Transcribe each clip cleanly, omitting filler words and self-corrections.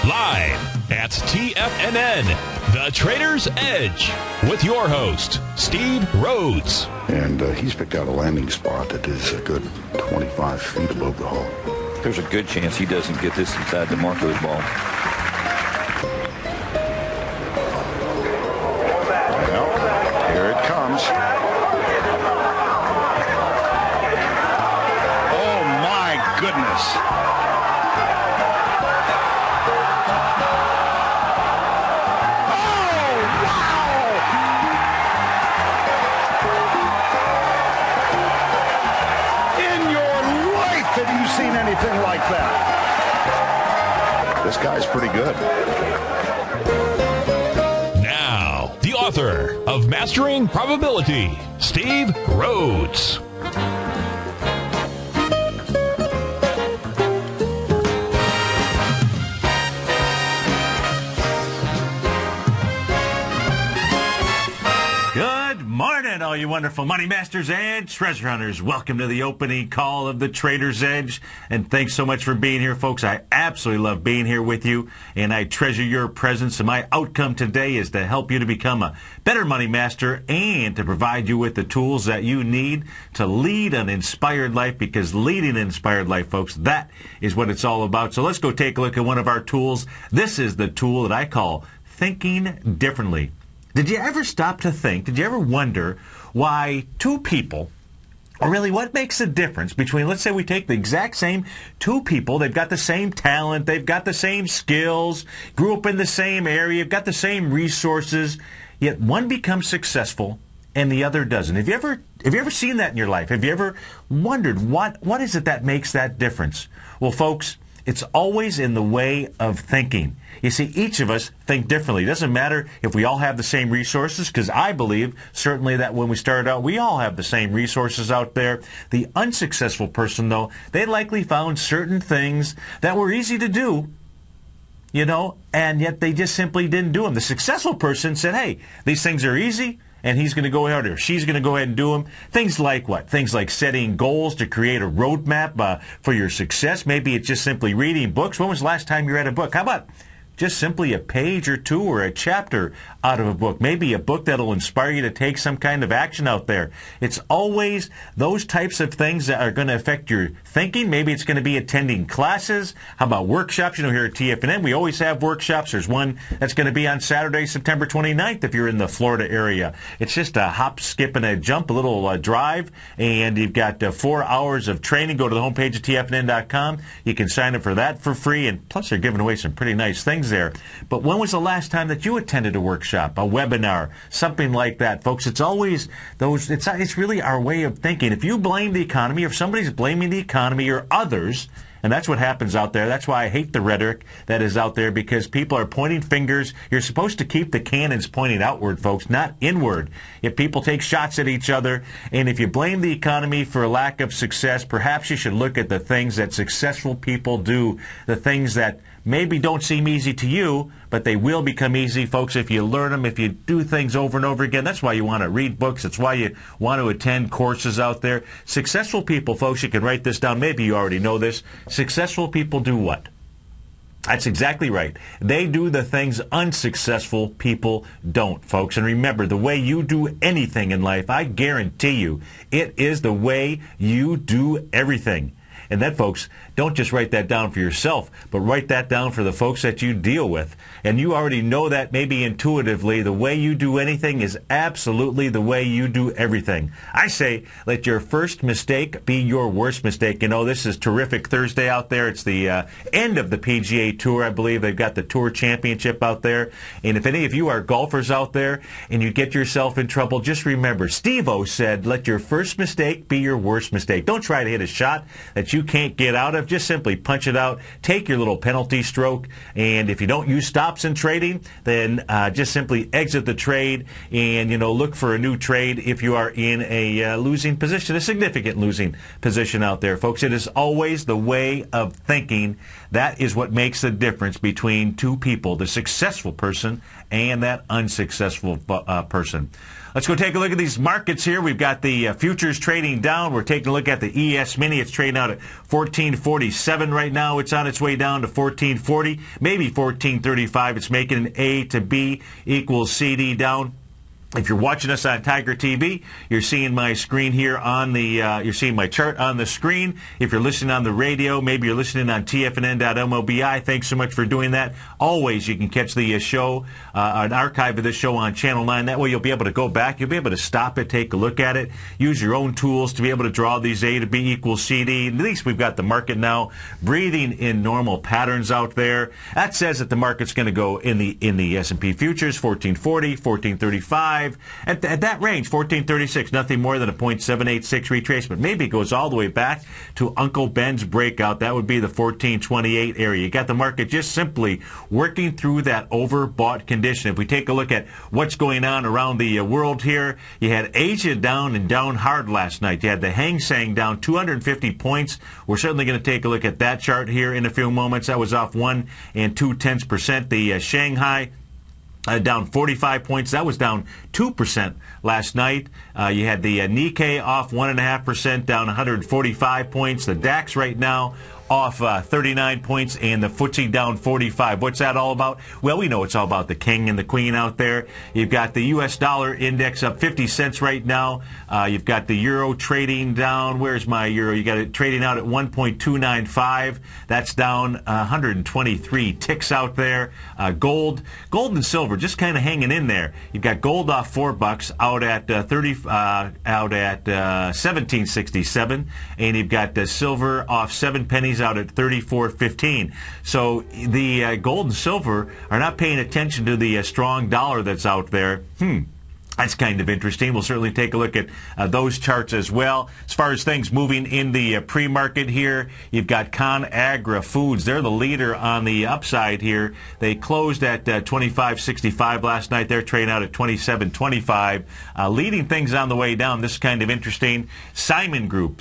Live at TFNN, The Trader's Edge, with your host, Steve Rhodes. And he's picked out a landing spot that is a good 25 feet above the hull. There's a good chance he doesn't get this inside the Marco's ball. Well, here it comes. Oh, my goodness. Have you seen anything like that? This guy's pretty good. Now, the author of Mastering Probability, Steve Rhodes. Morning, all you wonderful money masters and treasure hunters. Welcome to the opening call of the Trader's Edge, and thanks so much for being here, folks. I absolutely love being here with you, and I treasure your presence. And my outcome today is to help you to become a better money master and to provide you with the tools that you need to lead an inspired life, because leading an inspired life, folks, that is what it's all about. So let's go take a look at one of our tools. This is the tool that I call Thinking Differently. Did you ever stop to think, did you ever wonder why two people, or really what makes the difference between, let's say we take the exact same two people, they've got the same talent, they've got the same skills, grew up in the same area, got the same resources, yet one becomes successful and the other doesn't. Have you ever seen that in your life? Have you ever wondered what is it that makes that difference? Well, folks, it's always in the way of thinking. You see, each of us think differently. It doesn't matter if we all have the same resources, because I believe certainly that when we started out, we all have the same resources out there. The unsuccessful person, though, they likely found certain things that were easy to do, and yet they just simply didn't do them. The successful person said, hey, these things are easy, and he's going to go ahead, or she's going to go ahead and do them. Things like what? Things like setting goals to create a roadmap for your success. Maybe it's just simply reading books. When was the last time you read a book? How about just simply a page or two or a chapter out of a book? Maybe a book that'll inspire you to take some kind of action out there. It's always those types of things that are going to affect your thinking. Maybe it's going to be attending classes. How about workshops? Here at TFNN, we always have workshops. There's one that's going to be on Saturday, September 29th, if you're in the Florida area. It's just a hop, skip, and a jump, a little drive, and you've got 4 hours of training. Go to the homepage of TFNN.com. You can sign up for that for free, and plus they're giving away some pretty nice things there. But when was the last time that you attended a workshop, a webinar, something like that, folks? It's always those. It's really our way of thinking. If you blame the economy, or if somebody's blaming the economy or others, and that's what happens out there. That's why I hate the rhetoric that is out there, because people are pointing fingers. You're supposed to keep the cannons pointing outward, folks, not inward. If people take shots at each other, and if you blame the economy for a lack of success, perhaps you should look at the things that successful people do, the things that maybe don't seem easy to you, but they will become easy, folks, if you learn them, if you do things over and over again. That's why you want to read books. That's why you want to attend courses out there. Successful people, folks, you can write this down. Maybe you already know this. Successful people do what? That's exactly right. They do the things unsuccessful people don't, folks. And remember, the way you do anything in life, I guarantee you, it is the way you do everything. And that, folks, don't just write that down for yourself, but write that down for the folks that you deal with. And you already know that maybe intuitively. The way you do anything is absolutely the way you do everything. I say, let your first mistake be your worst mistake. This is terrific Thursday out there. It's the end of the PGA Tour, I believe. They've got the Tour Championship out there. And if any of you are golfers out there and you get yourself in trouble, just remember, Steve-O said, let your first mistake be your worst mistake. Don't try to hit a shot that you can't get out of. Just simply punch it out. Take your little penalty stroke. And if you don't use stops in trading, then just simply exit the trade and, look for a new trade if you are in a losing position, a significant losing position out there. Folks, it is always the way of thinking That is what makes the difference between two people, the successful person and that unsuccessful person. Let's go take a look at these markets here. We've got the futures trading down. We're taking a look at the ES Mini. It's trading out at 1447 right now. It's on its way down to 1440, maybe 1435. It's making an A to B equals CD down. If you're watching us on Tiger TV, you're seeing my screen here on the, you're seeing my chart on the screen. If you're listening on the radio, maybe you're listening on TFNN.mobi. Thanks so much for doing that. Always, you can catch the show, an archive of this show on Channel 9. That way you'll be able to go back. You'll be able to stop it, take a look at it, use your own tools to be able to draw these A to B equals CD. At least we've got the market now breathing in normal patterns out there. That says that the market's going to go in the S&P futures, 1440, 1435. At that range, 1436, nothing more than a 0.786 retracement. Maybe it goes all the way back to Uncle Ben's breakout. That would be the 1428 area. You got the market just simply working through that overbought condition. If we take a look at what's going on around the world here, you had Asia down and down hard last night. You had the Hang Seng down 250 points. We're certainly going to take a look at that chart here in a few moments. That was off 1 2/10%. The Shanghai down 45 points. That was down 2% last night. You had the Nikkei off 1.5%, down 145 points. The DAX right now off 39 points, and the FTSE down 45. What's that all about? Well, we know it's all about the king and the queen out there. You've got the U.S. dollar index up 50 cents right now. You've got the euro trading down. Where's my euro? You got it trading out at 1.295. That's down 123 ticks out there. Gold and silver just kind of hanging in there. You've got gold off $4 out at 1767, and you've got silver off 7 pennies out at 34.15. So the gold and silver are not paying attention to the strong dollar that's out there. That's kind of interesting. We'll certainly take a look at those charts as well. As far as things moving in the pre-market here, you've got ConAgra Foods. They're the leader on the upside here. They closed at 25.65 last night. They're trading out at 27.25. Leading things on the way down. This is kind of interesting. Simon Group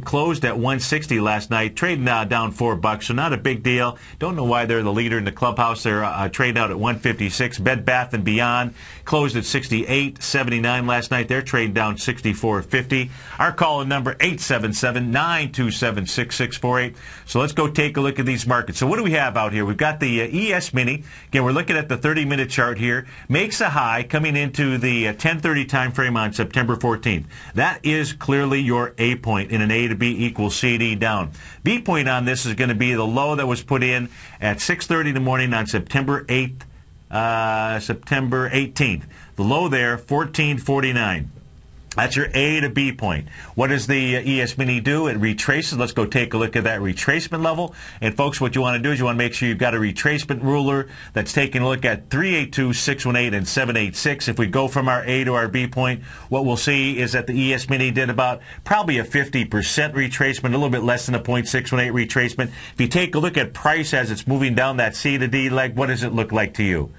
closed at 160 last night, trading down $4, so not a big deal. Don't know why they're the leader in the clubhouse. They're trading out at 156. Bed Bath & Beyond closed at 68.79 last night. They're trading down 64.50. Our call-in number 877-927-6648. So let's go take a look at these markets. So what do we have out here? We've got the ES Mini. Again, we're looking at the 30-minute chart here. Makes a high coming into the 10:30 time frame on September 14th. That is clearly your A point in an A to B equals CD down. B point on this is going to be the low that was put in at 6:30 in the morning on September 18th. The low there, 1449. That's your A to B point. What does the ES Mini do? It retraces. Let's go take a look at that retracement level. And folks, what you want to do is you want to make sure you've got a retracement ruler that's taking a look at 382, 618, and 786. If we go from our A to our B point, what we'll see is that the ES Mini did about probably a 50% retracement, a little bit less than a 0.618 retracement. If you take a look at price as it's moving down that C to D leg, what does it look like to you?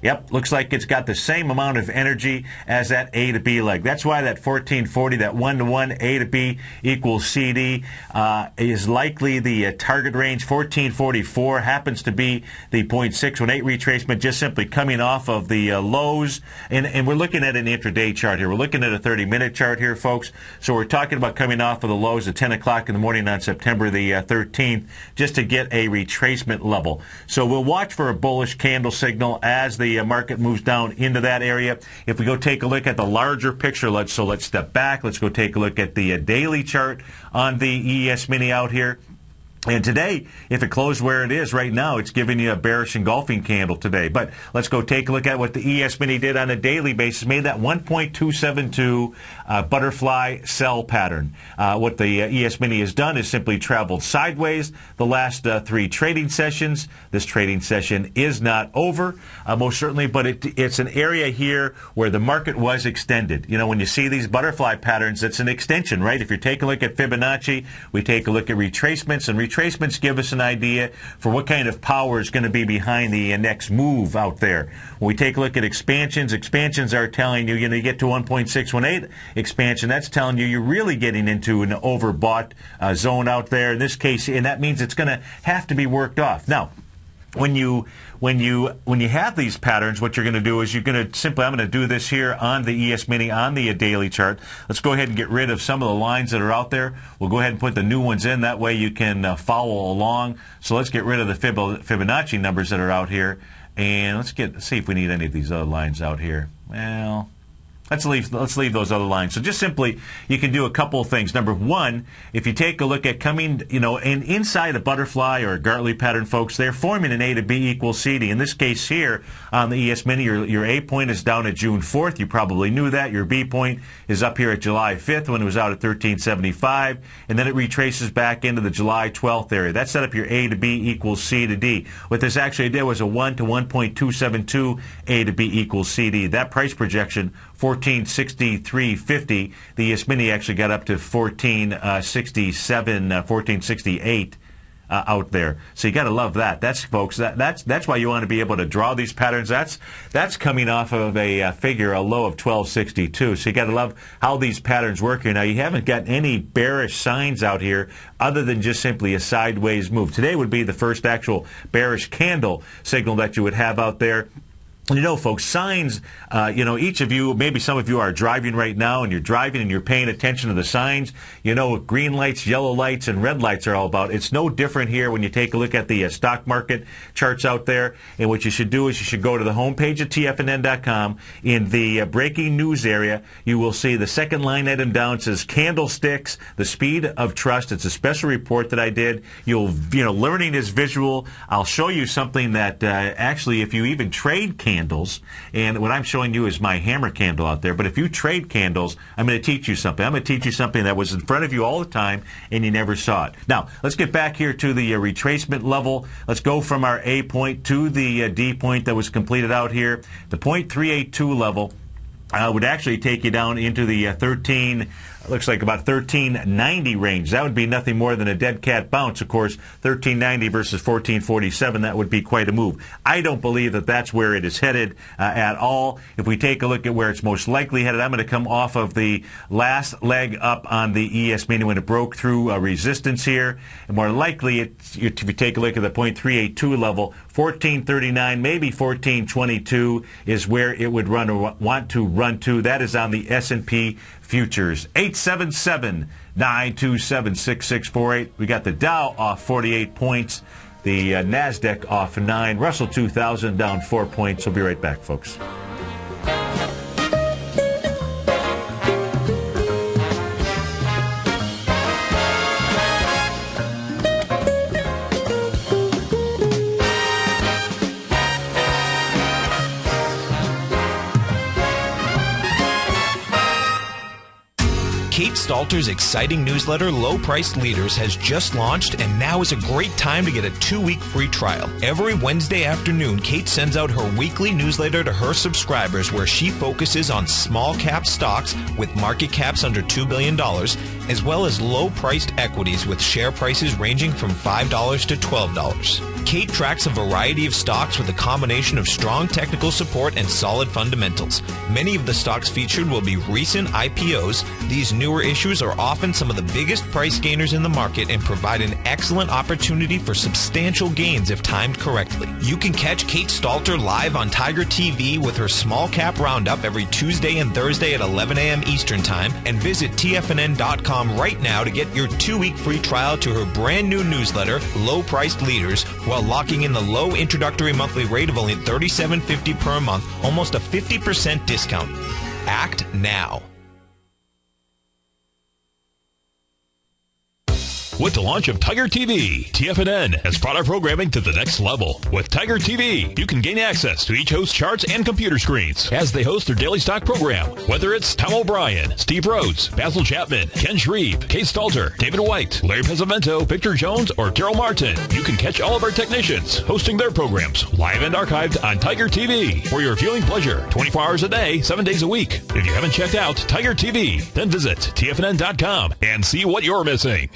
Yep, looks like it's got the same amount of energy as that A to B leg. That's why that 1440, that 1-to-1 A to B equals CD, is likely the target range. 1444 happens to be the 0.618 retracement, just simply coming off of the lows. And we're looking at an intraday chart here. We're looking at a 30-minute chart here, folks. So we're talking about coming off of the lows at 10 o'clock in the morning on September the 13th, just to get a retracement level. So we'll watch for a bullish candle signal as the market moves down into that area. If we go take a look at the larger picture, let's step back. Let's go take a look at the daily chart on the ES Mini out here. And today, if it closed where it is right now, it's giving you a bearish engulfing candle today. But let's go take a look at what the ES Mini did on a daily basis. Made that 1.272 butterfly sell pattern. What the ES Mini has done is simply traveled sideways the last 3 trading sessions. This trading session is not over, most certainly, but it's an area here where the market was extended. You know, when you see these butterfly patterns, it's an extension, right? If you take a look at Fibonacci, we take a look at retracements, and retracements retracements give us an idea for what kind of power is going to be behind the next move out there. When we take a look at expansions are telling you, you get to 1.618 expansion, that's telling you you're really getting into an overbought zone out there in this case, and that means it's going to have to be worked off. Now, when you have these patterns, what you're going to do is you're going to simply, I'm going to do this here on the ES Mini, on the daily chart. Let's go ahead and get rid of some of the lines that are out there. We'll go ahead and put the new ones in. That way you can follow along. So let's get rid of the Fibonacci numbers that are out here. And let's see if we need any of these other lines out here. Well, let's leave those other lines. So just simply, you can do a couple of things. Number one, if you take a look at coming, and inside a butterfly or a Gartley pattern, folks, they're forming an A to B equals CD. In this case here, on the ES Mini, your A point is down at June 4th. You probably knew that. Your B point is up here at July 5th when it was out at 1375. And then it retraces back into the July 12th area. That set up your A to B equals C to D. What this actually did was a 1 to 1.272 A to B equals CD. That price projection, 1463.50. The ES Mini actually got up to 1467, 1468 out there. So you got to love that. That's folks. That's why you want to be able to draw these patterns. That's coming off of a figure, a low of 1262. So you got to love how these patterns work here. Now you haven't got any bearish signs out here other than just simply a sideways move. Today would be the first actual bearish candle signal that you would have out there. Folks, signs, each of you, maybe some of you are driving right now, and you're driving and you're paying attention to the signs. What green lights, yellow lights, and red lights are all about. It's no different here when you take a look at the stock market charts out there. And what you should do is you should go to the homepage of TFNN.com. In the breaking news area, you will see the second line item down says candlesticks, the speed of trust. It's a special report that I did. Learning is visual. I'll show you something that actually, if you even trade candles, and what I'm showing you is my hammer candle out there, but if you trade candles, I'm going to teach you something. I'm going to teach you something that was in front of you all the time and you never saw it. Now, let's get back here to the retracement level. Let's go from our A point to the D point that was completed out here. The 0.382 level would actually take you down into the looks like about 1390 range. That would be nothing more than a dead cat bounce. Of course, 1390 versus 1447, that would be quite a move. I don't believe that that's where it is headed at all. If we take a look at where it's most likely headed, I'm going to come off of the last leg up on the ES Mini when it broke through resistance here. And more likely, if you take a look at the 0.382 level, 1439, maybe 1422 is where it would want to run to. That is on the S&P futures. 877-927-6648. We got the Dow off 48 points. The NASDAQ off 9. Russell 2000 down 4 points. We'll be right back, folks. Kate Stalter's exciting newsletter, Low Priced Leaders, has just launched, and now is a great time to get a 2-week free trial. Every Wednesday afternoon, Kate sends out her weekly newsletter to her subscribers where she focuses on small cap stocks with market caps under $2 billion, as well as low-priced equities with share prices ranging from $5 to $12. Kate tracks a variety of stocks with a combination of strong technical support and solid fundamentals. Many of the stocks featured will be recent IPOs. These newer issues are often some of the biggest price gainers in the market and provide an excellent opportunity for substantial gains if timed correctly. You can catch Kate Stalter live on TigerTV with her small cap roundup every Tuesday and Thursday at 11 a.m. Eastern Time, and visit TFNN.com right now to get your 2-week free trial to her brand new newsletter, Low Priced Leaders, while locking in the low introductory monthly rate of only $37.50 per month, almost a 50% discount. Act now. With the launch of Tiger TV, TFNN has brought our programming to the next level. With Tiger TV, you can gain access to each host's charts and computer screens as they host their daily stock program. Whether it's Tom O'Brien, Steve Rhodes, Basil Chapman, Ken Shreve, Kate Stalter, David White, Larry Pesavento, Victor Jones, or Daryl Martin, you can catch all of our technicians hosting their programs live and archived on Tiger TV for your viewing pleasure 24 hours a day, 7 days a week. If you haven't checked out Tiger TV, then visit TFNN.com and see what you're missing.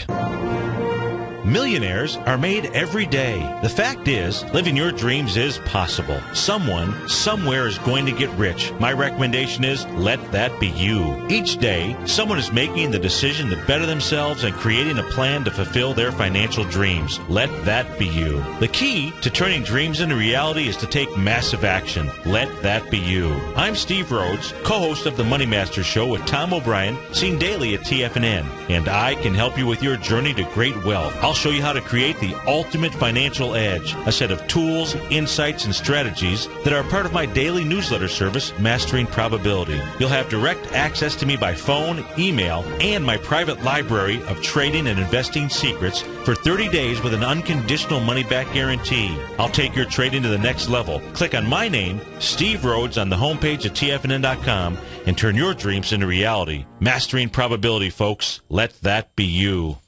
Millionaires are made every day. The fact is, living your dreams is possible. Someone, somewhere is going to get rich. My recommendation is let that be you. Each day, someone is making the decision to better themselves and creating a plan to fulfill their financial dreams. Let that be you. The key to turning dreams into reality is to take massive action. Let that be you. I'm Steve Rhodes, co-host of the Money Masters Show with Tom O'Brien, seen daily at TFNN, and I can help you with your journey to great wealth. I'll show you how to create the ultimate financial edge, a set of tools, insights, and strategies that are part of my daily newsletter service, Mastering Probability. You'll have direct access to me by phone, email, and my private library of trading and investing secrets for 30 days with an unconditional money-back guarantee. I'll take your trading to the next level. Click on my name, Steve Rhodes, on the homepage at TFNN.com and turn your dreams into reality. Mastering Probability, folks. Let that be you.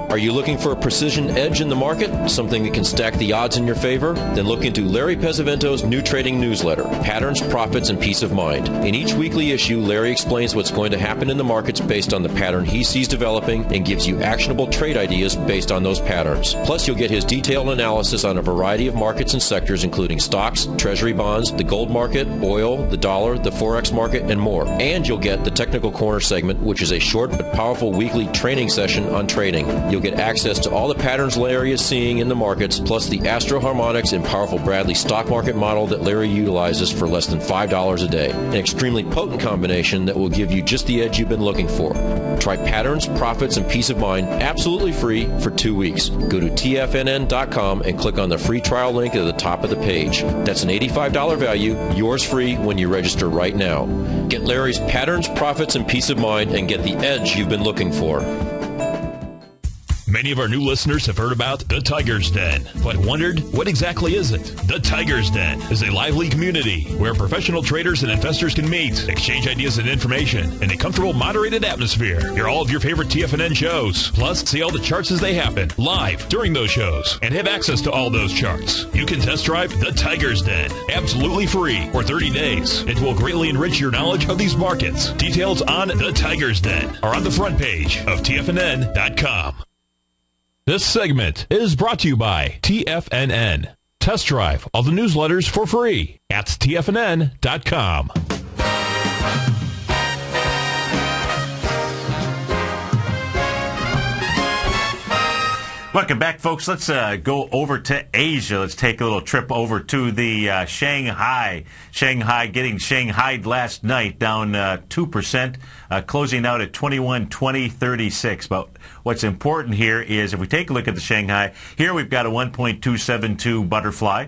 Are you looking for a precision edge in the market? Something that can stack the odds in your favor? Then look into Larry Pesavento's new trading newsletter, Patterns, Profits, and Peace of Mind. In each weekly issue, Larry explains what's going to happen in the markets based on the pattern he sees developing and gives you actionable trade ideas based on those patterns. Plus, you'll get his detailed analysis on a variety of markets and sectors, including stocks, treasury bonds, the gold market, oil, the dollar, the forex market, and more. And you'll get the Technical Corner segment, which is a short but powerful weekly training session on trading. You'll get access to all the patterns Larry is seeing in the markets, plus the Astro Harmonics and powerful Bradley stock market model that Larry utilizes for less than $5 a day. An extremely potent combination that will give you just the edge you've been looking for. Try Patterns, Profits, and Peace of Mind absolutely free for 2 weeks. Go to TFNN.com and click on the free trial link at the top of the page. That's an $85 value, yours free when you register right now. Get Larry's Patterns, Profits, and Peace of Mind and get the edge you've been looking for. Many of our new listeners have heard about the Tiger's Den, but wondered, what exactly is it? The Tiger's Den is a lively community where professional traders and investors can meet, exchange ideas and information in a comfortable, moderated atmosphere. Hear all of your favorite TFNN shows, plus see all the charts as they happen live during those shows, and have access to all those charts. You can test drive the Tiger's Den absolutely free for 30 days. It will greatly enrich your knowledge of these markets. Details on the Tiger's Den are on the front page of TFNN.com. This segment is brought to you by TFNN. Test drive all the newsletters for free at TFNN.com. Welcome back, folks. Let's go over to Asia. Let's take a little trip over to the Shanghai. Shanghai getting shanghaied last night, down 2%, closing out at 21,2036. But what's important here is if we take a look at the Shanghai, here we've got a 1.272 butterfly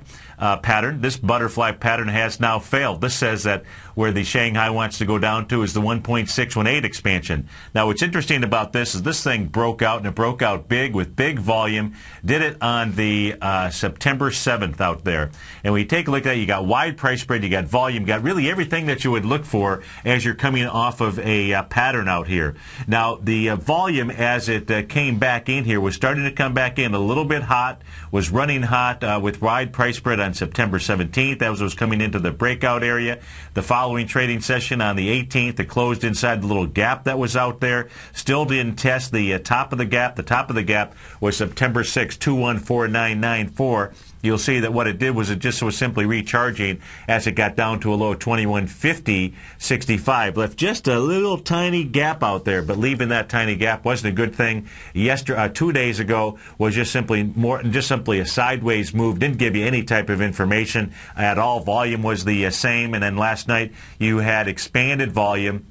pattern. This butterfly pattern has now failed. This says that where the Shanghai wants to go down to is the 1.618 expansion. Now, what's interesting about this is this thing broke out, and it broke out big with big volume. Did it on the September 7th out there. And when you take a look at it, you got wide price spread, you got volume, you got really everything that you would look for as you're coming off of a pattern out here. Now, the volume as it came back in here was starting to come back in a little bit hot, was running hot with wide price spread on September 17th. That was coming into the breakout area. The following trading session on the 18th, it closed inside the little gap that was out there. Still didn't test the top of the gap. The top of the gap was September 6th, 214994. You'll see that what it did was it just was simply recharging as it got down to a low of 2150.65. Left just a little tiny gap out there, but leaving that tiny gap wasn't a good thing. 2 days ago was just simply a sideways move. Didn't give you any type of information at all. Volume was the same, and then last night you had expanded volume.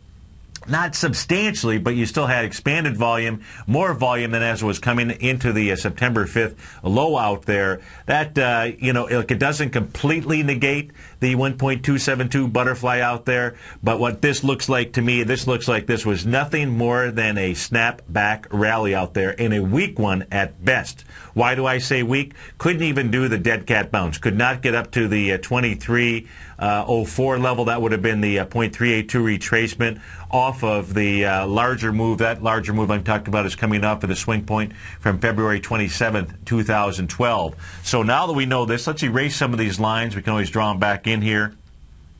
Not substantially, but you still had expanded volume, more volume than as was coming into the September 5th low out there. That, it doesn't completely negate the 1.272 butterfly out there, but what this looks like to me, this looks like this was nothing more than a snap-back rally out there, and a weak one at best. Why do I say weak? Couldn't even do the dead cat bounce. Could not get up to the 2304 level. That would have been the 0.382 retracement off of the larger move. That larger move I'm talking about is coming off of the swing point from February 27th, 2012. So now that we know this, let's erase some of these lines. We can always draw them back in here.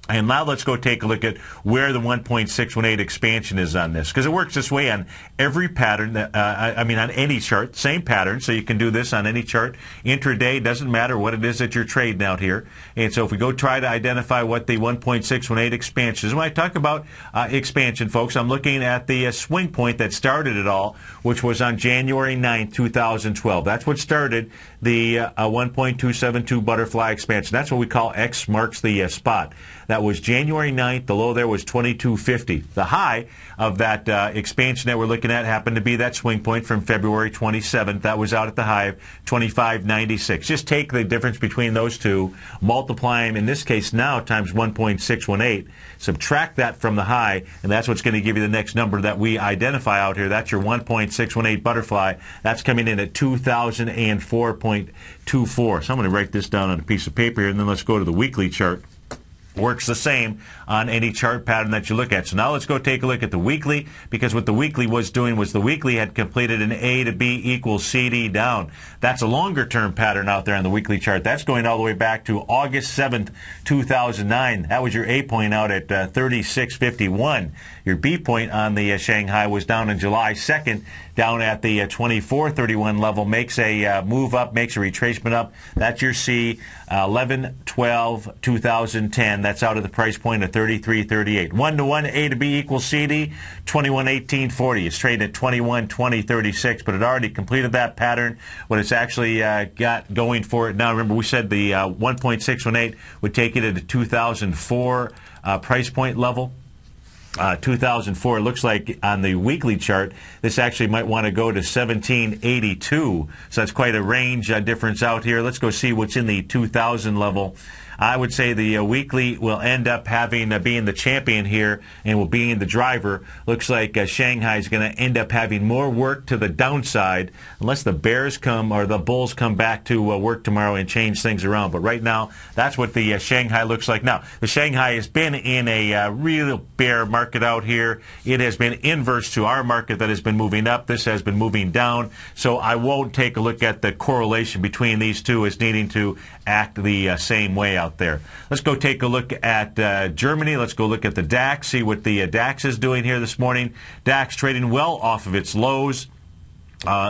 And now let's go take a look at where the 1.618 expansion is on this, because it works this way on every pattern, on any chart, same pattern, so you can do this on any chart. Intraday, doesn't matter what it is that you're trading out here. And so if we go try to identify what the 1.618 expansion is, when I talk about expansion, folks, I'm looking at the swing point that started it all, which was on January 9th, 2012. That's what started the 1.272 butterfly expansion. That's what we call X marks the spot. That was January 9th. The low there was 2250. The high of that expansion that we're looking at happened to be that swing point from February 27th. That was out at the high of 2596. Just take the difference between those two, multiply them, in this case now, times 1.618. Subtract that from the high, and that's what's going to give you the next number that we identify out here. That's your 1.618 butterfly. That's coming in at 2004.24. So I'm going to write this down on a piece of paper here, and then let's go to the weekly chart. Works the same on any chart pattern that you look at. So now let's go take a look at the weekly, because what the weekly was doing was the weekly had completed an A to B equals CD down. That's a longer term pattern out there on the weekly chart. That's going all the way back to August 7th, 2009. That was your A point out at 3651. Your B point on the Shanghai was down on July 2nd, down at the 2431 level, makes a move up, makes a retracement up. That's your C, 11/12/2010. That's out of the price point of 33.38. 1-to-1 A to B equals CD, 21.18.40. It's trading at 21.20.36, but it already completed that pattern. What it's actually got going for it now, remember we said the 1.618 would take it at a 2004 price point level. 2004, looks like on the weekly chart, this actually might want to go to 1782. So that's quite a range difference out here. Let's go see what's in the 2000 level. I would say the weekly will end up having being the champion here and will being the driver. Looks like Shanghai is going to end up having more work to the downside unless the bears come or the bulls come back to work tomorrow and change things around. But right now, that's what the Shanghai looks like. Now, the Shanghai has been in a real bear market out here. It has been inverse to our market that has been moving up. This has been moving down. So I won't take a look at the correlation between these two as needing to act the same way out there. Let's go take a look at Germany. Let's go look at the DAX, see what the DAX is doing here this morning. DAX trading well off of its lows.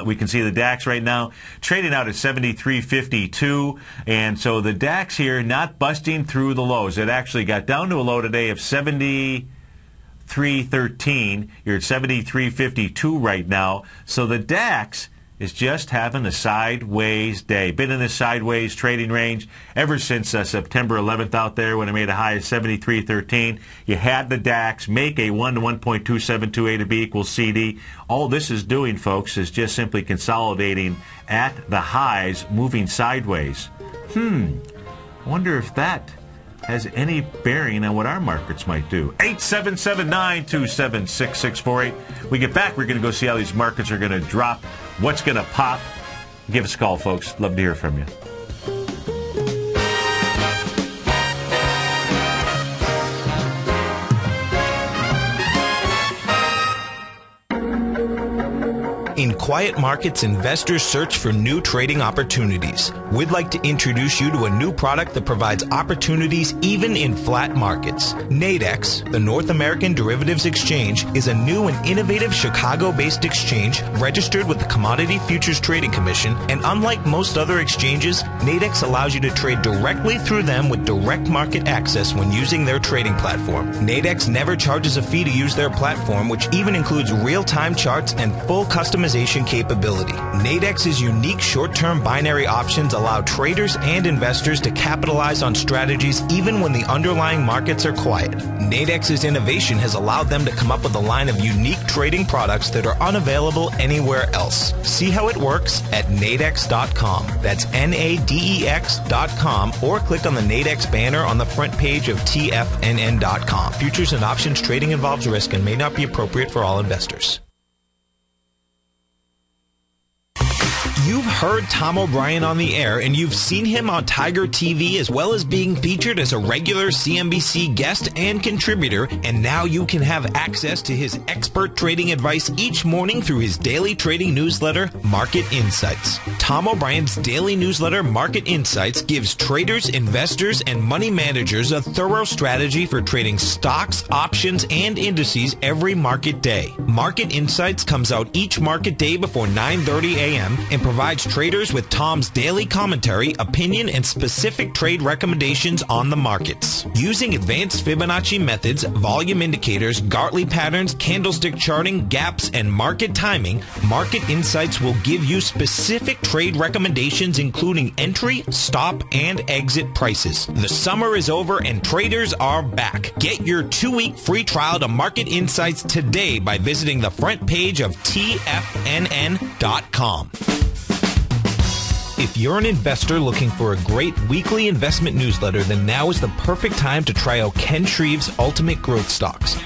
We can see the DAX right now trading out at 73.52, and so the DAX here not busting through the lows. It actually got down to a low today of 73.13. You're at 73.52 right now. So the DAX is just having a sideways day. Been in this sideways trading range ever since September 11th out there when it made a high of 73.13. You had the DAX make a 1 to 1.272 A to B equals CD. All this is doing, folks, is just simply consolidating at the highs, moving sideways. I wonder if that has any bearing on what our markets might do. 877-927-6648. We get back, we're going to go see how these markets are going to drop, what's going to pop. Give us a call, folks. Love to hear from you. In quiet markets, investors search for new trading opportunities. We'd like to introduce you to a new product that provides opportunities even in flat markets. Nadex, the North American Derivatives Exchange, is a new and innovative Chicago-based exchange registered with the Commodity Futures Trading Commission, and unlike most other exchanges, Nadex allows you to trade directly through them with direct market access when using their trading platform. Nadex never charges a fee to use their platform, which even includes real-time charts and full customization capability. Nadex's unique short-term binary options allow traders and investors to capitalize on strategies even when the underlying markets are quiet. Nadex's innovation has allowed them to come up with a line of unique trading products that are unavailable anywhere else. See how it works at nadex.com. That's NADEX.com, or click on the Nadex banner on the front page of TFNN.com. Futures and options trading involves risk and may not be appropriate for all investors. You've heard Tom O'Brien on the air, and you've seen him on Tiger TV, as well as being featured as a regular CNBC guest and contributor, and now you can have access to his expert trading advice each morning through his daily trading newsletter, Market Insights. Tom O'Brien's daily newsletter, Market Insights, gives traders, investors, and money managers a thorough strategy for trading stocks, options, and indices every market day. Market Insights comes out each market day before 9:30 a.m. and provides traders with Tom's daily commentary, opinion, and specific trade recommendations on the markets. Using advanced Fibonacci methods, volume indicators, Gartley patterns, candlestick charting, gaps, and market timing, Market Insights will give you specific trade recommendations including entry, stop, and exit prices. The summer is over and traders are back. Get your 2-week free trial to Market Insights today by visiting the front page of TFNN.com. If you're an investor looking for a great weekly investment newsletter, then now is the perfect time to try out Ken Shreve's Ultimate Growth Stocks.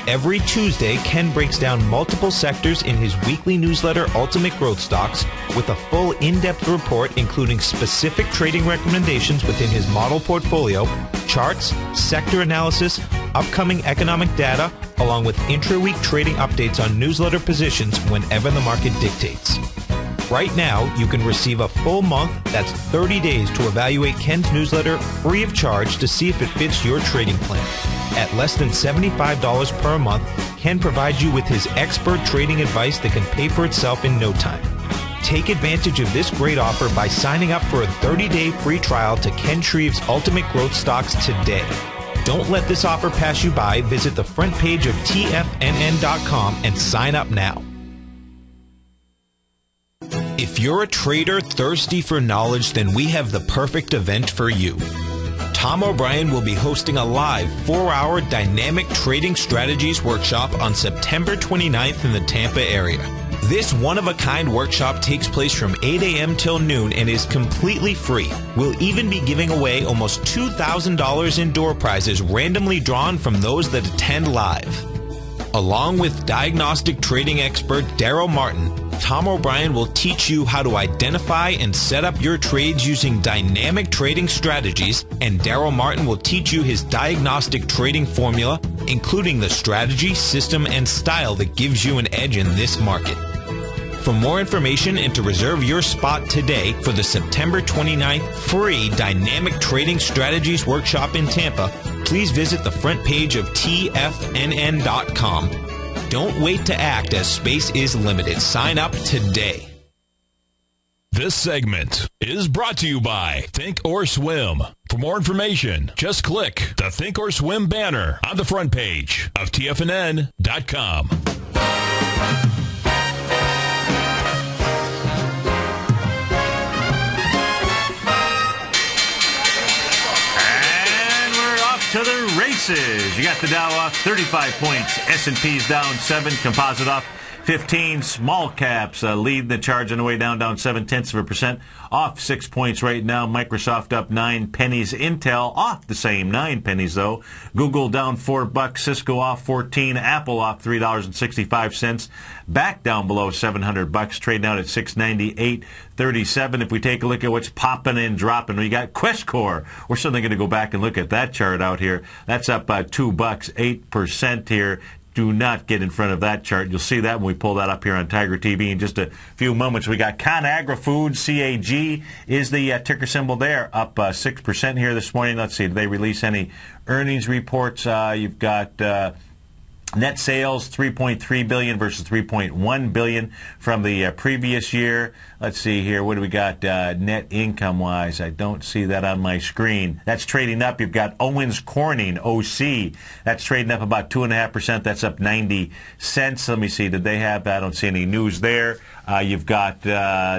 Every Tuesday, Ken breaks down multiple sectors in his weekly newsletter, Ultimate Growth Stocks, with a full in-depth report including specific trading recommendations within his model portfolio, charts, sector analysis, upcoming economic data, along with intra-week trading updates on newsletter positions whenever the market dictates. Right now, you can receive a full month, that's 30 days, to evaluate Ken's newsletter free of charge to see if it fits your trading plan. At less than $75 per month, Ken provides you with his expert trading advice that can pay for itself in no time. Take advantage of this great offer by signing up for a 30-day free trial to Ken Shreve's Ultimate Growth Stocks today. Don't let this offer pass you by. Visit the front page of TFNN.com and sign up now. If you're a trader thirsty for knowledge, then we have the perfect event for you. Tom O'Brien will be hosting a live 4-hour dynamic trading strategies workshop on September 29th in the Tampa area. This one-of-a-kind workshop takes place from 8 a.m. till noon and is completely free. We'll even be giving away almost $2,000 in door prizes randomly drawn from those that attend live. Along with diagnostic trading expert Daryl Martin, Tom O'Brien will teach you how to identify and set up your trades using dynamic trading strategies, and Daryl Martin will teach you his diagnostic trading formula, including the strategy, system, and style that gives you an edge in this market. For more information and to reserve your spot today for the September 29th free Dynamic Trading Strategies Workshop in Tampa, please visit the front page of TFNN.com. Don't wait to act as space is limited. Sign up today. This segment is brought to you by Think or Swim. For more information, just click the Think or Swim banner on the front page of TFNN.com. To the races. You got the Dow off 35 points. S&P's down 7. Composite off 15. Small caps lead the charge on the way down 0.7%. Off 6 points right now. Microsoft up 9 pennies. Intel off the same 9 pennies though. Google down $4. Cisco off 14. Apple off $3.65. Back down below $700. Trading out at $698.37. If we take a look at what's popping and dropping, we got Questcor. We're certainly going to go back and look at that chart out here. That's up $2, 8% here. Do not get in front of that chart. You'll see that when we pull that up here on Tiger TV in just a few moments. We got ConAgra Foods, CAG is the ticker symbol there, up 6% here this morning. Let's see, did they release any earnings reports? You've got net sales, $3.3 billion versus $3.1 billion from the previous year. Let's see here. What do we got net income-wise? I don't see that on my screen. That's trading up. You've got Owens Corning, OC. That's trading up about 2.5%. That's up 90 cents. Let me see. Did they have that? I don't see any news there. You've got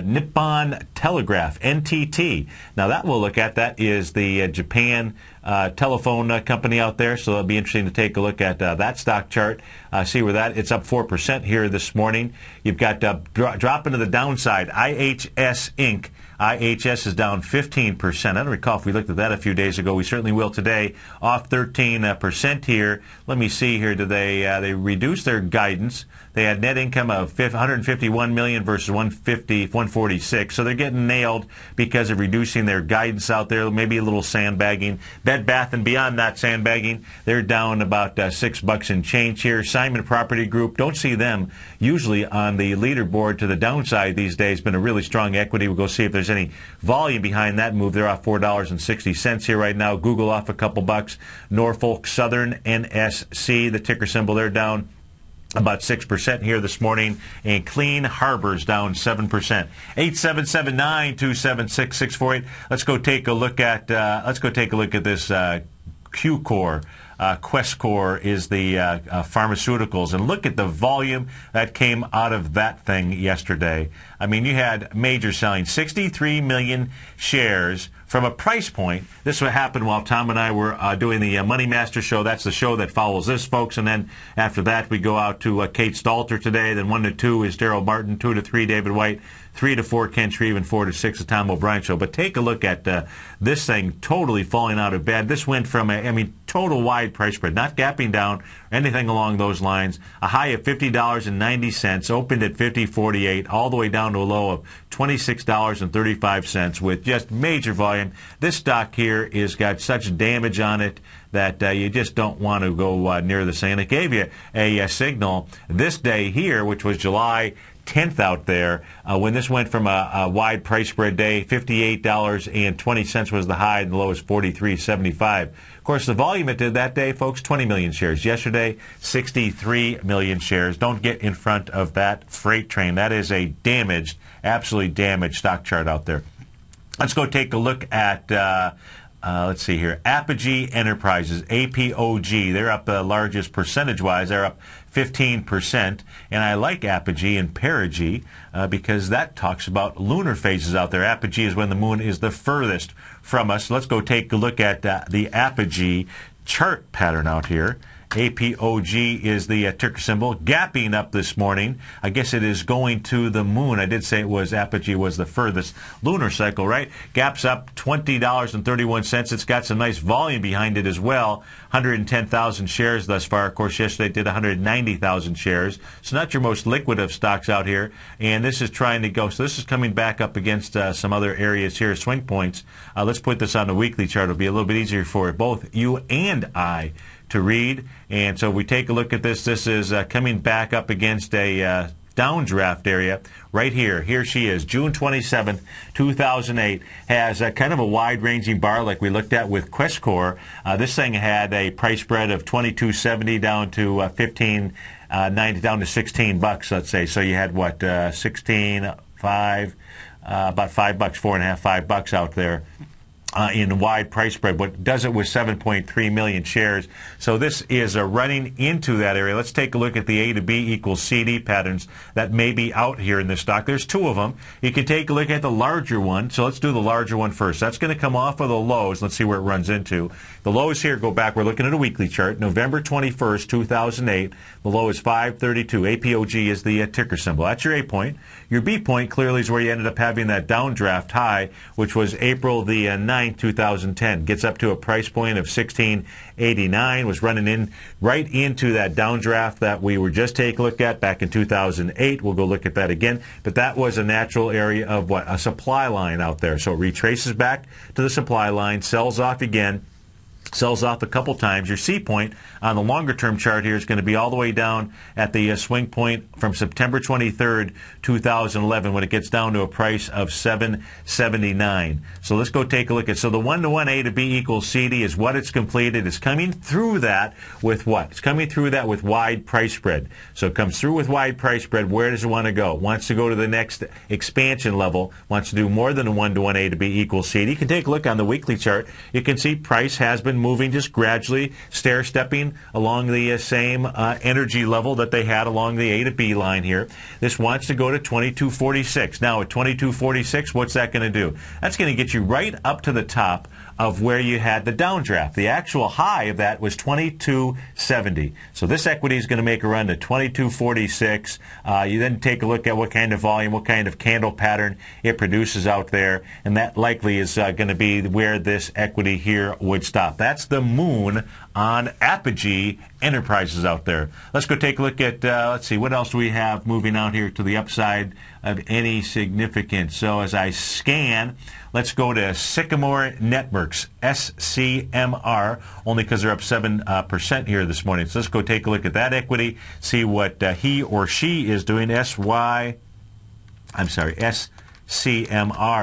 Nippon Telegraph, NTT. Now, that we'll look at. That is the Japan telephone company out there, so it'll be interesting to take a look at that stock chart, see where that, it's up 4% here this morning. You've got dropping to the downside, IHS Inc. IHS is down 15%. I don't recall if we looked at that a few days ago. We certainly will today, off 13% here. Let me see here. Do they reduce their guidance They had net income of $151 million versus $146. So they're getting nailed because of reducing their guidance out there, maybe a little sandbagging. Bed Bath & Beyond, not sandbagging. They're down about $6 and change here. Simon Property Group, don't see them usually on the leaderboard to the downside these days. Been a really strong equity. We'll go see if there's any volume behind that move. They're off $4.60 here right now. Google off a couple bucks. Norfolk Southern NSC, the ticker symbol, they're down about 6% here this morning, and Clean Harbors down 7%. 877-927-6648. Let's go take a look at this Q-Core. Questcor is the pharmaceuticals, and look at the volume that came out of that thing yesterday. I mean, you had major selling, 63 million shares from a price point. This would happen while Tom and I were doing the Money Master show. That's the show that follows this, folks. And then after that, we go out to Kate Stalter today. Then 1 to 2 is Daryl Martin, 2 to 3 David White, 3 to 4 Ken Shreve, and 4 to 6 the Tom O'Brien show. But take a look at this thing totally falling out of bed. This went from total wide price spread, not gapping down or anything along those lines. A high of $50.90, opened at $50.48, all the way down to a low of $26.35 with just major volume. This stock here is got such damage on it that you just don't want to go near the thing. And it gave you a signal this day here, which was July 10th out there, when this went from a wide price spread day. $58.20 was the high, and the low was $43.75. Of course, the volume it did that day, folks, 20 million shares. Yesterday, 63 million shares. Don't get in front of that freight train. That is a damaged, absolutely damaged stock chart out there. Let's go take a look at let's see here. Apogee Enterprises, APOG. They're up the largest percentage-wise. They're up 15%. And I like Apogee and Perigee because that talks about lunar phases out there. Apogee is when the moon is the furthest from us. Let's go take a look at the Apogee chart pattern out here. APOG is the ticker symbol, gapping up this morning. I guess it is going to the moon. I did say it was Apogee was the furthest lunar cycle, right? Gaps up $20.31. It's got some nice volume behind it as well. 110,000 shares thus far. Of course, yesterday it did 190,000 shares. So not your most liquid of stocks out here. And this is trying to go. So this is coming back up against some other areas here, swing points. Let's put this on the weekly chart. It'll be a little bit easier for both you and I to read. And so if we take a look at this, this is coming back up against a downdraft area right here. Here she is, June 27th, 2008, has a kind of a wide-ranging bar like we looked at with Questcor. This thing had a price spread of $22.70 down to $15.90 down to $16, let's say. So you had what, $16.5, about $5, $4.5, $5 out there. In wide price spread, but does it with 7.3 million shares. So this is running into that area. Let's take a look at the A to B equals CD patterns that may be out here in this stock. There's two of them. You can take a look at the larger one. So let's do the larger one first. That's going to come off of the lows. Let's see where it runs into. The lows here go back. We're looking at a weekly chart. November 21st, 2008. The low is 532. APOG is the ticker symbol. That's your A point. Your B point clearly is where you ended up having that downdraft high, which was April the 9th. 2010 gets up to a price point of $16.89, was running in right into that downdraft that we were just taking a look at back in 2008. We'll go look at that again, but that was a natural area of what, a supply line out there. So it retraces back to the supply line, sells off again, sells off a couple times. Your C point on the longer term chart here is going to be all the way down at the swing point from September 23rd, 2011, when it gets down to a price of $7.79. So let's go take a look at, so the 1-to-1 A to B equals CD is what it's completed. It's coming through that with what? It's coming through that with wide price spread. So it comes through with wide price spread. Where does it want to go? It wants to go to the next expansion level, wants to do more than a 1-to-1 A to B equals CD. You can take a look on the weekly chart. You can see price has been moving just gradually, stair-stepping along the same energy level that they had along the A to B line here. This wants to go to 2246. Now at 2246, what's that going to do? That's going to get you right up to the top of where you had the downdraft. The actual high of that was 22.70. So this equity is going to make a run to 22.46. You then take a look at what kind of volume, what kind of candle pattern it produces out there, and that likely is going to be where this equity here would stop. That's the moon on Apogee Enterprises out there. Let's go take a look at, let's see, what else do we have moving out here to the upside of any significance? So as I scan, let's go to Sycamore Networks, SCMR, only because they're up 7% here this morning. So let's go take a look at that equity, see what he or she is doing. SCMR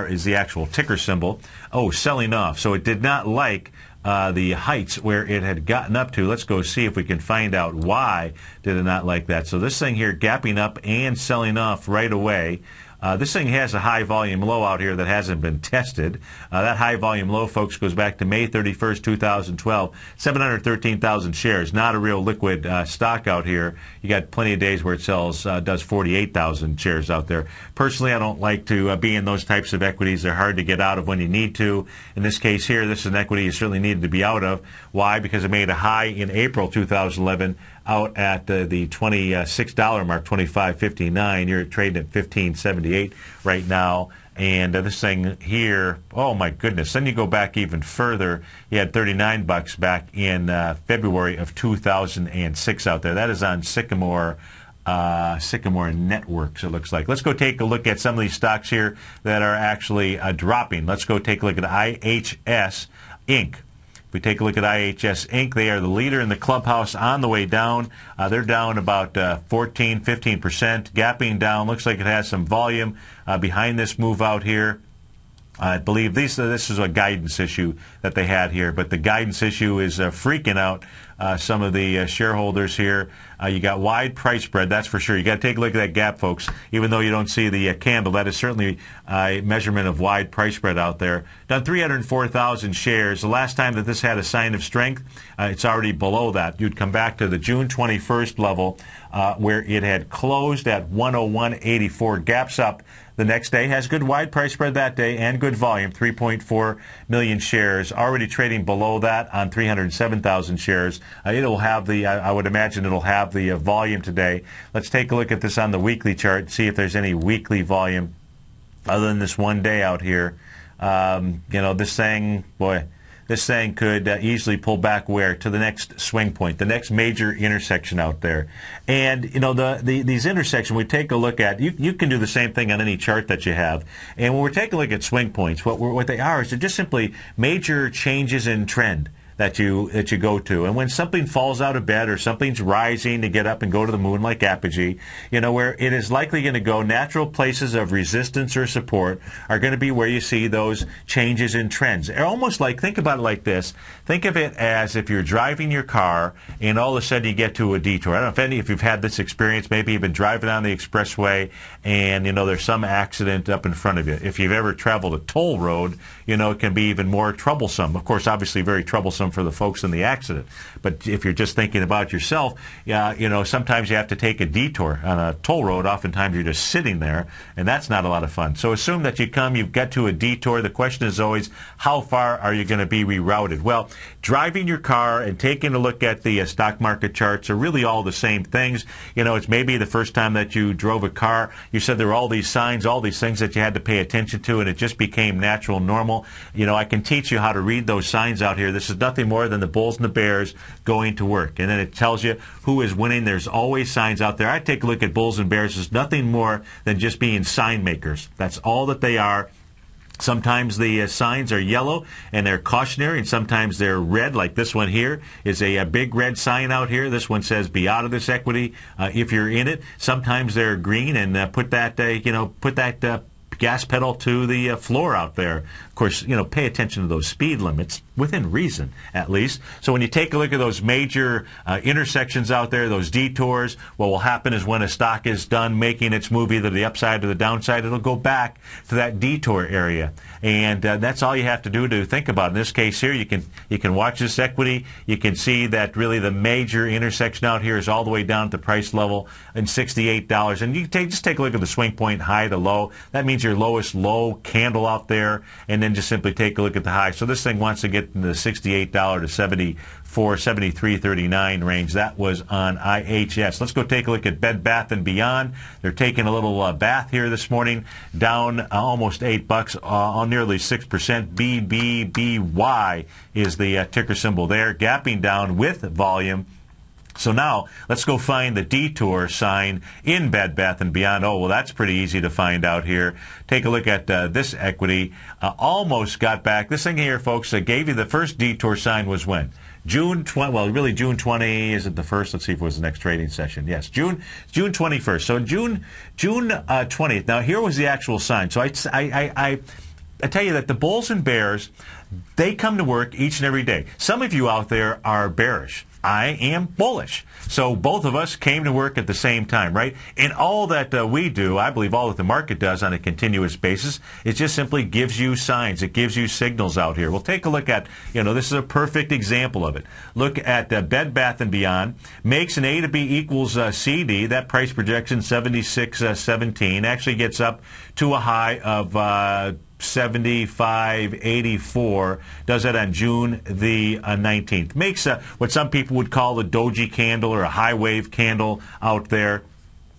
is the actual ticker symbol. Oh, selling off. So it did not like the heights where it had gotten up to. Let's go see if we can find out why did it not like that. So this thing here gapping up and selling off right away. This thing has a high volume low out here that hasn't been tested. That high volume low, folks, goes back to May 31st, 2012, 713,000 shares. Not a real liquid stock out here. You got plenty of days where it does 48,000 shares out there. Personally, I don't like to be in those types of equities. They're hard to get out of when you need to. In this case here, this is an equity you certainly needed to be out of. Why? Because it made a high in April 2011 out at the $26 mark, $25.59. You're trading at $15.78 right now. And this thing here, oh my goodness. Then you go back even further. You had $39 back in February of 2006 out there. That is on Sycamore Networks, it looks like. Let's go take a look at some of these stocks here that are actually dropping. Let's go take a look at IHS Inc. If we take a look at IHS Inc., they are the leader in the clubhouse on the way down. They're down about 14, 15%, gapping down. Looks like it has some volume behind this move out here. I believe this is a guidance issue that they had here, but the guidance issue is freaking out some of the shareholders here. You got wide price spread, that's for sure. You got to take a look at that gap, folks. Even though you don't see the candle, that is certainly a measurement of wide price spread out there. Done 304,000 shares. The last time that this had a sign of strength, it's already below that. You'd come back to the June 21st level where it had closed at 101.84, gaps up. The next day has good wide price spread that day and good volume, 3.4 million shares. Already trading below that on 307,000 shares. It'll have the, I would imagine it'll have the volume today. Let's take a look at this on the weekly chart, see if there's any weekly volume other than this one day out here. This thing, boy, this thing could easily pull back where? To the next swing point, the next major intersection out there. And, these intersections we take a look at, you can do the same thing on any chart that you have. And when we're taking a look at swing points, what they are is they're just simply major changes in trend that you go to. And when something falls out of bed or something's rising to get up and go to the moon like Apogee, where it is likely going to go, natural places of resistance or support are going to be where you see those changes in trends. They're almost like, think about it like this. Think of it as if you're driving your car and all of a sudden you get to a detour. I don't know if you've had this experience. Maybe you've been driving on the expressway and, there's some accident up in front of you. If you've ever traveled a toll road, it can be even more troublesome. Of course, obviously very troublesome for the folks in the accident. But if you're just thinking about yourself, sometimes you have to take a detour on a toll road. Oftentimes you're just sitting there, and that's not a lot of fun. So assume that you've got to a detour. The question is always, how far are you going to be rerouted? Well, driving your car and taking a look at the stock market charts are really all the same things. It's maybe the first time that you drove a car, you said there were all these signs, all these things that you had to pay attention to, and it just became natural, normal. I can teach you how to read those signs out here. This is nothing more than the Bulls and the Bears going to work. And then it tells you who is winning. There's always signs out there. I take a look at Bulls and Bears as nothing more than just being sign makers. That's all that they are. Sometimes the signs are yellow and they're cautionary, and sometimes they're red, like this one here is a big red sign out here. This one says, be out of this equity if you're in it. Sometimes they're green and put that gas pedal to the floor out there. Of course, pay attention to those speed limits, within reason, at least. So when you take a look at those major intersections out there, those detours, what will happen is when a stock is done making its move either to the upside or the downside, it'll go back to that detour area. And that's all you have to do to think about. In this case here, you can watch this equity. You can see that really the major intersection out here is all the way down at the price level in $68. And you can just take a look at the swing point high to low. That means you're your lowest low candle out there, and then just simply take a look at the high. So this thing wants to get in the $68 to $73.39 range. That was on IHS. Let's go take a look at Bed Bath & Beyond. They're taking a little bath here this morning, down almost $8, on nearly 6%. BBBY is the ticker symbol there, gapping down with volume. So now, let's go find the detour sign in Bed Bath & Beyond. Oh, well, that's pretty easy to find out here. Take a look at this equity. Almost got back. This thing here, folks, gave you the first detour sign was when? June 20, well, really June 20, is it the first? Let's see if it was the next trading session. Yes, June 21st. So June 20th. Now, here was the actual sign. So I tell you that the bulls and bears, they come to work each and every day. Some of you out there are bearish. I am bullish. So both of us came to work at the same time, right? And all that we do, I believe all that the market does on a continuous basis, it just simply gives you signs. It gives you signals out here. We'll take a look at, this is a perfect example of it. Look at Bed Bath & Beyond. Makes an A to B equals CD. That price projection, 76.17, actually gets up to a high of 75.84. Does that on June the 19th. Makes what some people would call a doji candle or a high wave candle out there.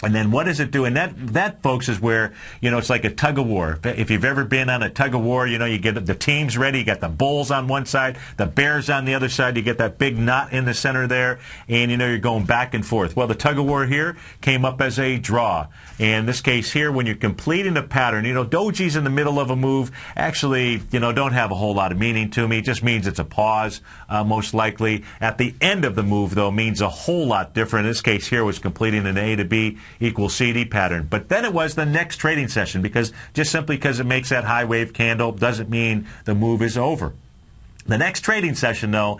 And then what does it do? And that, folks, is where, it's like a tug of war. If you've ever been on a tug of war, you get the teams ready. You got the bulls on one side, the bears on the other side. You get that big knot in the center there, and you're going back and forth. Well, the tug of war here came up as a draw. And in this case here, when you're completing a pattern, dojis in the middle of a move actually, don't have a whole lot of meaning to me. It just means it's a pause, most likely. At the end of the move, though, means a whole lot different. In this case here was completing an A to B equals CD pattern. But then it was the next trading session, because just simply because it makes that high wave candle doesn't mean the move is over. The next trading session, though,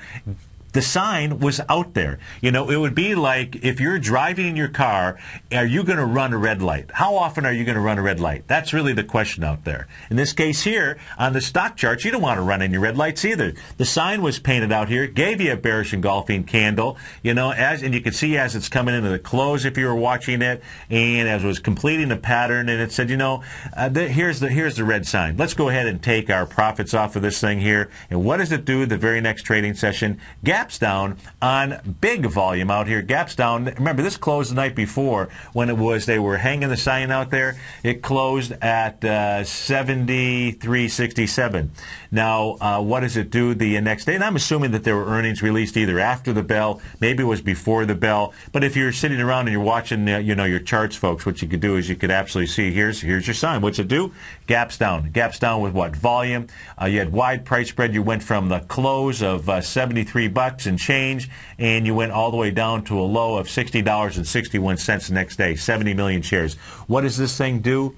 the sign was out there. It would be like if you're driving in your car, are you going to run a red light? How often are you going to run a red light? That's really the question out there. In this case here, on the stock charts, you don't want to run any red lights either. The sign was painted out here, gave you a bearish engulfing candle, and you can see as it's coming into the close if you were watching it, and as it was completing the pattern, and it said, here's the red sign. Let's go ahead and take our profits off of this thing here. And what does it do the very next trading session? Gaps down on big volume out here. Gaps down. Remember, this closed the night before when they were hanging the sign out there. It closed at 73.67. Now, what does it do the next day? And I'm assuming that there were earnings released either after the bell, maybe it was before the bell. But if you're sitting around and you're watching, your charts, folks, what you could do is you could absolutely see here's your sign. What's it do? Gaps down. Gaps down with what? Volume. You had wide price spread. You went from the close of $73 and change, and you went all the way down to a low of $60.61 the next day. 70 million shares. What does this thing do?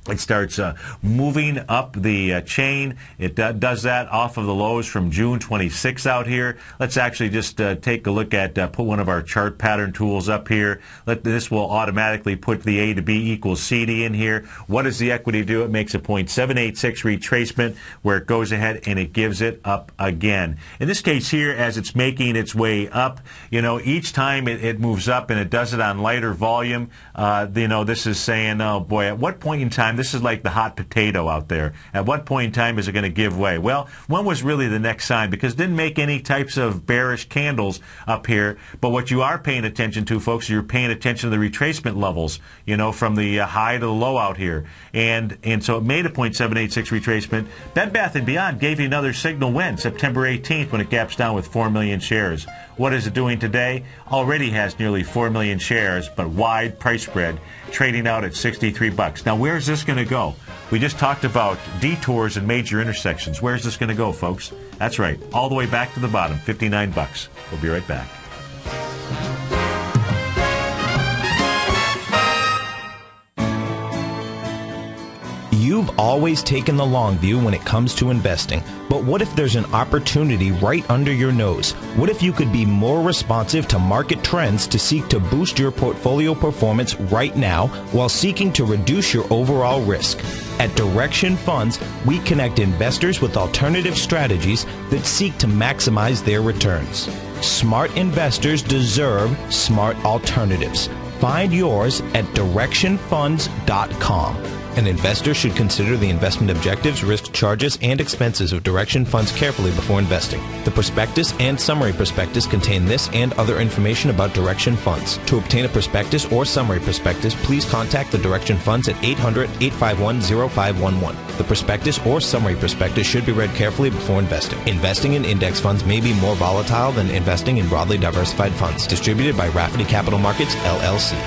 It starts moving up the chain. It does that off of the lows from June 26 out here. Let's actually just take a look at, put one of our chart pattern tools up here. This will automatically put the A to B equals CD in here. What does the equity do? It makes a 0.786 retracement where it goes ahead and it gives it up again. In this case here, as it's making its way up, each time it moves up and it does it on lighter volume, this is saying, oh boy, at what point in time, this is like the hot potato out there. At what point in time is it going to give way? Well, when was really the next sign? Because it didn't make any types of bearish candles up here. But what you are paying attention to, folks, you're paying attention to the retracement levels, from the high to the low out here. And so it made a 0.786 retracement. Bed Bath & Beyond gave you another signal when? September 18th, when it gaps down with 4 million shares. What is it doing today? Already has nearly 4 million shares, but wide price spread, trading out at $63. Now, where is this going to go? We just talked about detours and major intersections. Where is this going to go, folks? That's right, all the way back to the bottom, $59. We'll be right back. You've always taken the long view when it comes to investing, but what if there's an opportunity right under your nose? What if you could be more responsive to market trends to seek to boost your portfolio performance right now while seeking to reduce your overall risk? At Direction Funds, we connect investors with alternative strategies that seek to maximize their returns. Smart investors deserve smart alternatives. Find yours at directionfunds.com. An investor should consider the investment objectives, risk charges, and expenses of Direction Funds carefully before investing. The prospectus and summary prospectus contain this and other information about Direction Funds. To obtain a prospectus or summary prospectus, please contact the Direction Funds at 800-851-0511. The prospectus or summary prospectus should be read carefully before investing. Investing in index funds may be more volatile than investing in broadly diversified funds. Distributed by Rafferty Capital Markets, LLC.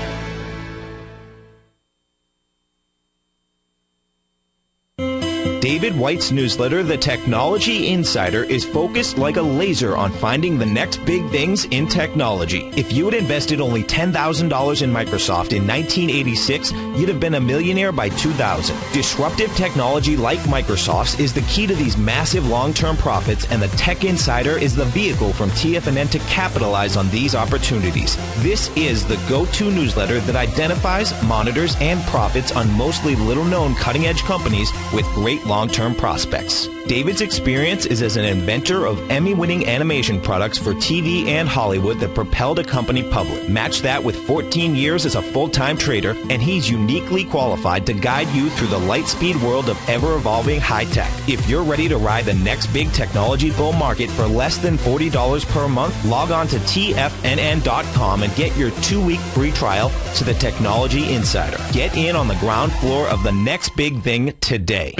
David White's newsletter, The Technology Insider, is focused like a laser on finding the next big things in technology. If you had invested only $10,000 in Microsoft in 1986, you'd have been a millionaire by 2000. Disruptive technology like Microsoft's is the key to these massive long-term profits, and the Tech Insider is the vehicle from TFNN to capitalize on these opportunities. This is the go-to newsletter that identifies, monitors, and profits on mostly little-known cutting-edge companies with great long-term prospects. David's experience is as an inventor of Emmy-winning animation products for TV and Hollywood that propelled a company public. Match that with 14 years as a full-time trader, and he's uniquely qualified to guide you through the light-speed world of ever-evolving high-tech. If you're ready to ride the next big technology bull market for less than $40 per month, log on to TFNN.com and get your 2-week free trial to the Technology Insider. Get in on the ground floor of the next big thing today.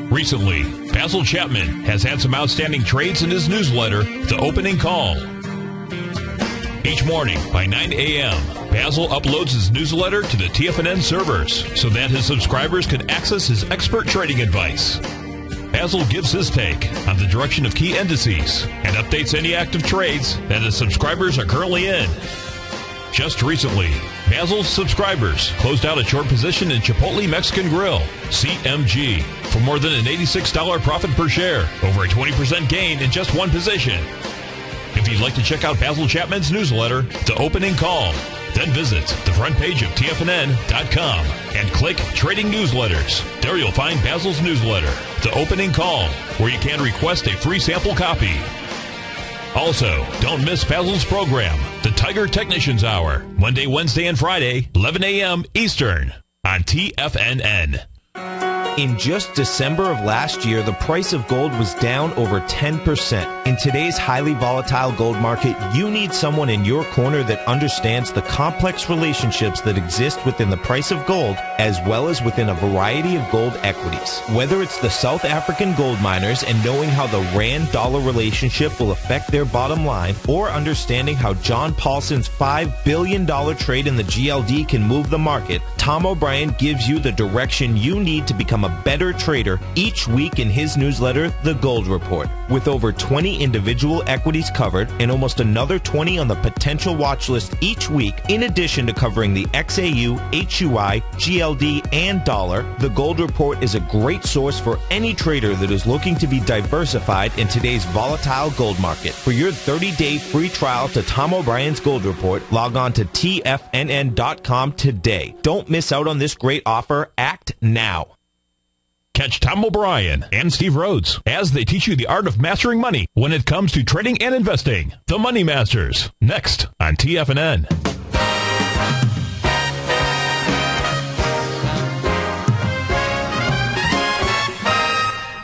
Recently, Basil Chapman has had some outstanding trades in his newsletter, The Opening Call. Each morning by 9 a.m., Basil uploads his newsletter to the TFNN servers so that his subscribers can access his expert trading advice. Basil gives his take on the direction of key indices and updates any active trades that his subscribers are currently in. Just recently, Basil's subscribers closed out a short position in Chipotle Mexican Grill, CMG, for more than an $86 profit per share, over a 20% gain in just one position. If you'd like to check out Basil Chapman's newsletter, The Opening Call, then visit the front page of TFNN.com and click Trading Newsletters. There you'll find Basil's newsletter, The Opening Call, where you can request a free sample copy. Also, don't miss Basil's program, The Tiger Technicians Hour, Monday, Wednesday, and Friday, 11 a.m. Eastern, on TFNN. In just December of last year, the price of gold was down over 10%. In today's highly volatile gold market, you need someone in your corner that understands the complex relationships that exist within the price of gold, as well as within a variety of gold equities. Whether it's the South African gold miners and knowing how the Rand-dollar relationship will affect their bottom line, or understanding how John Paulson's $5 billion trade in the GLD can move the market, Tom O'Brien gives you the direction you need to become a better trader each week in his newsletter, The Gold Report. With over 20 individual equities covered and almost another 20 on the potential watch list each week, in addition to covering the XAU, HUI, GLD, and dollar, The Gold Report is a great source for any trader that is looking to be diversified in today's volatile gold market. For your 30-day free trial to Tom O'Brien's Gold Report, log on to TFNN.com today. Don't miss out on this great offer. Act now. Catch Tom O'Brien and Steve Rhodes as they teach you the art of mastering money when it comes to trading and investing. The Money Masters, next on TFNN.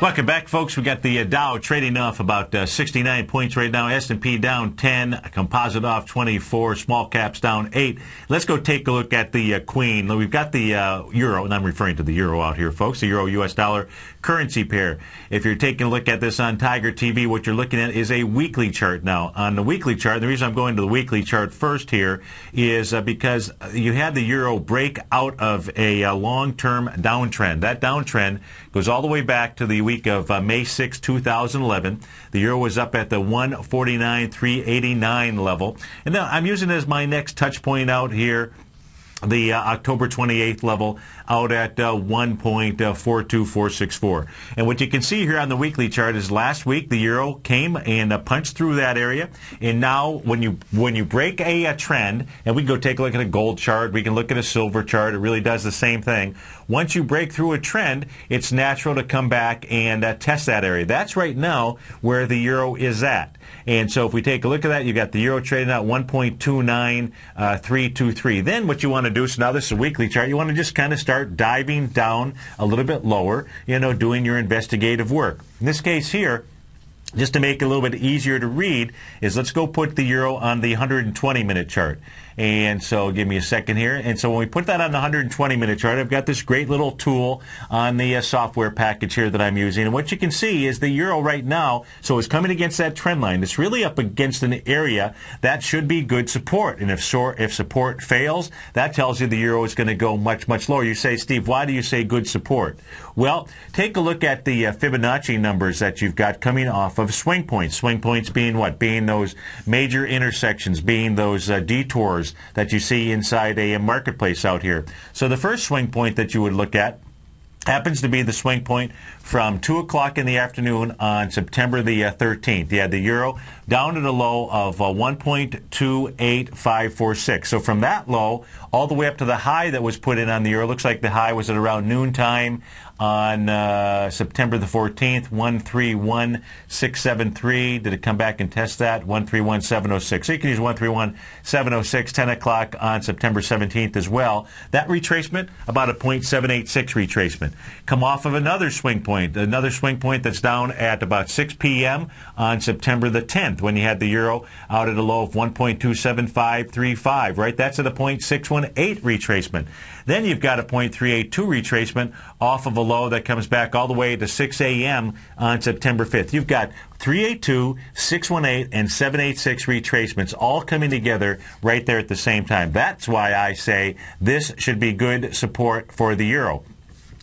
Welcome back, folks. We got the Dow trading off about 69 points right now. S&P down 10, Composite off 24, small caps down 8. Let's go take a look at the Queen. We've got the euro, and I'm referring to the euro out here, folks, the euro-US dollar currency pair. If you're taking a look at this on Tiger TV, what you're looking at is a weekly chart now. On the weekly chart, the reason I'm going to the weekly chart first here is because you had the euro break out of a long-term downtrend. That downtrend goes all the way back to the week of May 6, 2011. The euro was up at the 149.389 level. And now I'm using it as my next touch point out here, the October 28th level out at 1.42464. And what you can see here on the weekly chart is last week the euro came and punched through that area. And now when you break a trend, and we can go take a look at a gold chart, we can look at a silver chart, it really does the same thing. Once you break through a trend, it's natural to come back and test that area. That's right now where the euro is at. And so if we take a look at that, you've got the euro trading at 1.29323. Then what you want to to do, so now this is a weekly chart, you want to just kind of start diving down a little bit lower, doing your investigative work. In this case here, just to make it a little bit easier to read, is let's go put the euro on the 120-minute chart. And so give me a second here. And so when we put that on the 120-minute chart, I've got this great little tool on the software package here that I'm using. And what you can see is the euro right now, so it's coming against that trend line. It's really up against an area that should be good support. And if support fails, that tells you the euro is going to go much, much lower. You say, Steve, why do you say good support? Well, take a look at the Fibonacci numbers that you've got coming off of swing points. Swing points being what? Being those major intersections, being those detours that you see inside a marketplace out here. So the first swing point that you would look at happens to be the swing point from 2 o'clock in the afternoon on September the 13th. You had the euro down at a low of 1.28546. So from that low all the way up to the high that was put in on the euro, looks like the high was at around noontime on September the 14th, 131,673. Did it come back and test that? 131,706. So you can use 131,706, 10 o'clock on September 17th as well. That retracement, about a 0.786 retracement. Come off of another swing point that's down at about 6 p.m. on September the 10th when you had the euro out at a low of 1.27535, right? That's at a 0.618 retracement. Then you've got a 0.382 retracement off of a low that comes back all the way to 6 a.m. on September 5th. You've got 382, 618, and 786 retracements all coming together right there at the same time. That's why I say this should be good support for the euro.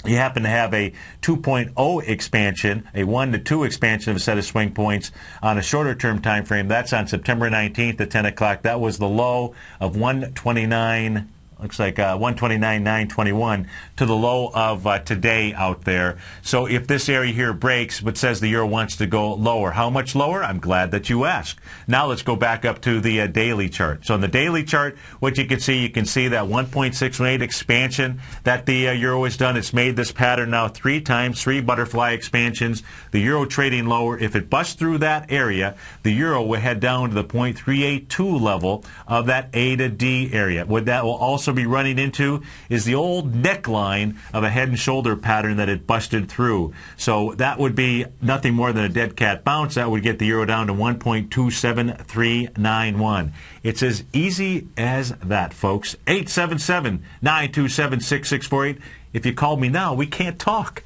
You happen to have a 2.0 expansion, a 1 to 2 expansion of a set of swing points on a shorter term time frame. That's on September 19th at 10 o'clock. That was the low of 129. Looks like 129,921 to the low of today out there. So if this area here breaks but says the euro wants to go lower, how much lower? I'm glad that you asked. Now let's go back up to the daily chart. So on the daily chart, what you can see that 1.618 expansion that the euro has done. It's made this pattern now 3 times, 3 butterfly expansions. The euro trading lower. If it busts through that area, the euro will head down to the 0.382 level of that A to D area. What that will also be running into is the old neckline of a head and shoulder pattern that it busted through. So that would be nothing more than a dead cat bounce. That would get the euro down to 1.27391. It's as easy as that, folks. 877-927-6648. If you called me now, we can't talk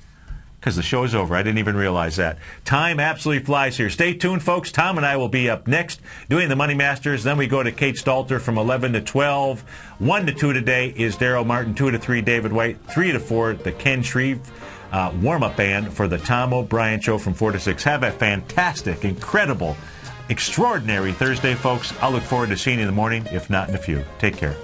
because the show's over. I didn't even realize that. Time absolutely flies here. Stay tuned, folks. Tom and I will be up next doing the Money Masters. Then we go to Kate Stalter from 11 to 12. 1 to 2 today is Daryl Martin. 2 to 3, David White. 3 to 4, the Ken Shreve warm-up band for the Tom O'Brien Show from 4 to 6. Have a fantastic, incredible, extraordinary Thursday, folks. I'll look forward to seeing you in the morning, if not in a few. Take care.